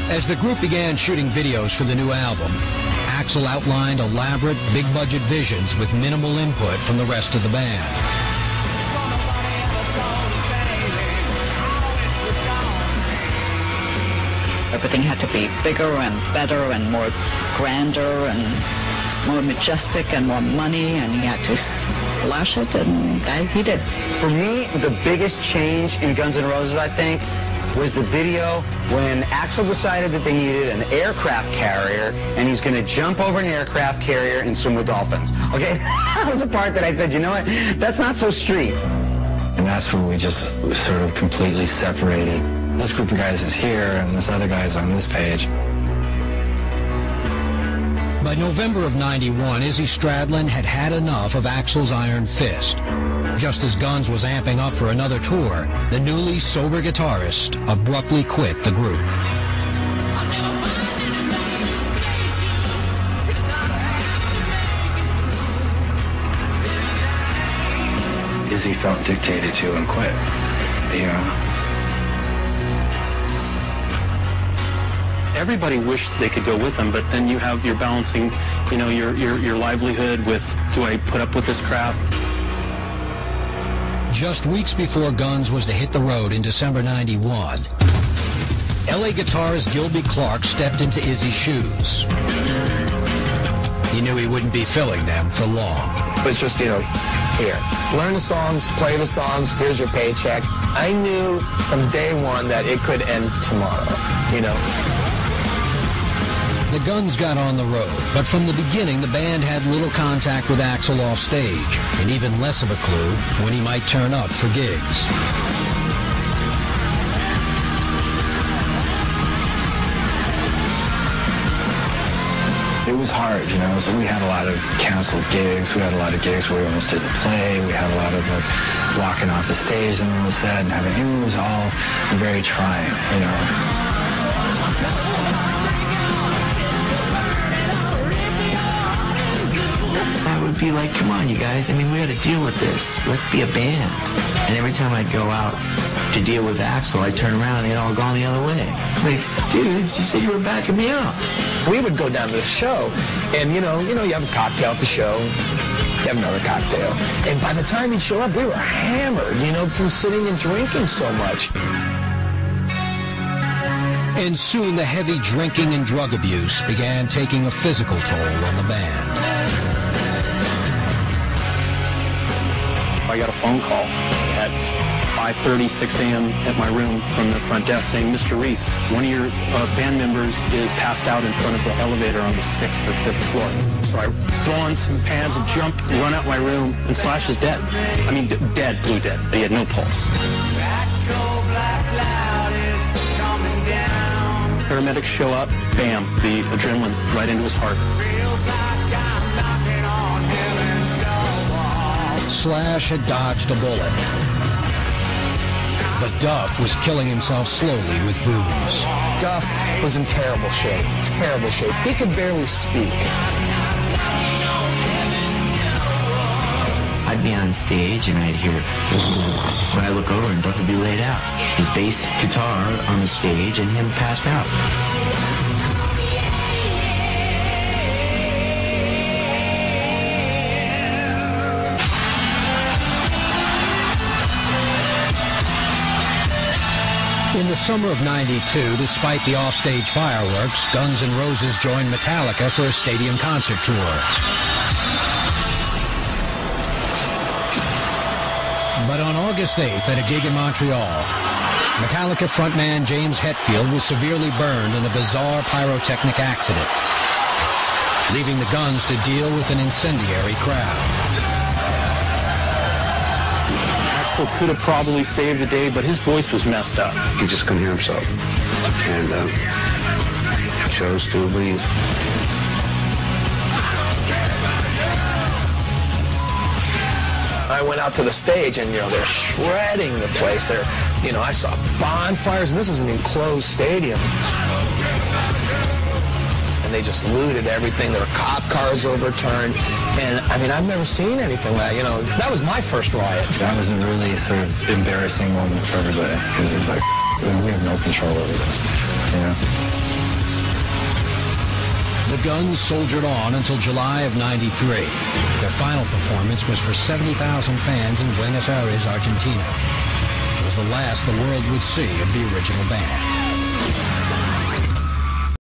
As the group began shooting videos for the new album, Axl outlined elaborate, big-budget visions with minimal input from the rest of the band. Everything had to be bigger and better and more grander and more majestic and more money, and he had to splash it, and that he did. For me, the biggest change in Guns N' Roses, I think, was the video when Axl decided that they needed an aircraft carrier, and he's going to jump over an aircraft carrier and swim with dolphins. Okay, that was the part that I said, you know what, that's not so street. And that's when we just sort of completely separated. This group of guys is here, and this other guy's on this page. By November of '91, Izzy Stradlin had had enough of Axl's iron fist. Just as Guns was amping up for another tour, the newly sober guitarist abruptly quit the group. Izzy felt dictated to and quit, you know. Everybody wished they could go with him, but then you're balancing, you know, your livelihood with, do I put up with this crap? Just weeks before Guns was to hit the road in December '91, LA guitarist Gilby Clarke stepped into Izzy's shoes. He knew he wouldn't be filling them for long. It's just, you know, here, learn the songs, play the songs, here's your paycheck. I knew from day one that it could end tomorrow, you know. The Guns got on the road, but from the beginning the band had little contact with Axl off stage, and even less of a clue when he might turn up for gigs. It was hard, you know, so we had a lot of canceled gigs. We had a lot of gigs where we almost didn't play. We had a lot of walking off the stage and the set and having, it was all very trying, you know. I would be like, come on, you guys. I mean, we got to deal with this. Let's be a band. And every time I'd go out to deal with Axl, I'd turn around and they'd all gone the other way. Like, dude, you said you were backing me up. We would go down to the show, and you know, you have a cocktail at the show. You have another cocktail. And by the time he'd show up, we were hammered, you know, from sitting and drinking so much. And soon the heavy drinking and drug abuse began taking a physical toll on the band. I got a phone call at 5:30, 6 a.m. at my room from the front desk saying, Mr. Reese, one of your band members is passed out in front of the elevator on the 6th or 5th floor. So I throw on some pads and jump, run out my room, and Slash is dead. I mean, dead, blue dead. He had no pulse. Paramedics show up, bam, the adrenaline right into his heart. Slash had dodged a bullet, but Duff was killing himself slowly with booze. Duff was in terrible shape, terrible shape. He could barely speak. I'd be on stage and I'd hear, when I look over and Duff would be laid out. His bass guitar on the stage and him passed out. In the summer of '92, despite the offstage fireworks, Guns N' Roses joined Metallica for a stadium concert tour. But on August 8th, at a gig in Montreal, Metallica frontman James Hetfield was severely burned in a bizarre pyrotechnic accident, leaving the Guns to deal with an incendiary crowd. Could have probably saved the day, but his voice was messed up. He just couldn't hear himself, and chose to leave. I went out to the stage, and you know they're shredding the place. They're, you know, I saw bonfires, and this is an enclosed stadium. And they just looted everything. There were cop cars overturned. And, I mean, I've never seen anything like that. You know, that was my first riot. That was a really sort of embarrassing moment for everybody. Because it was like, We have no control over this, you know. The Guns soldiered on until July of '93. Their final performance was for 70,000 fans in Buenos Aires, Argentina. It was the last the world would see of the original band.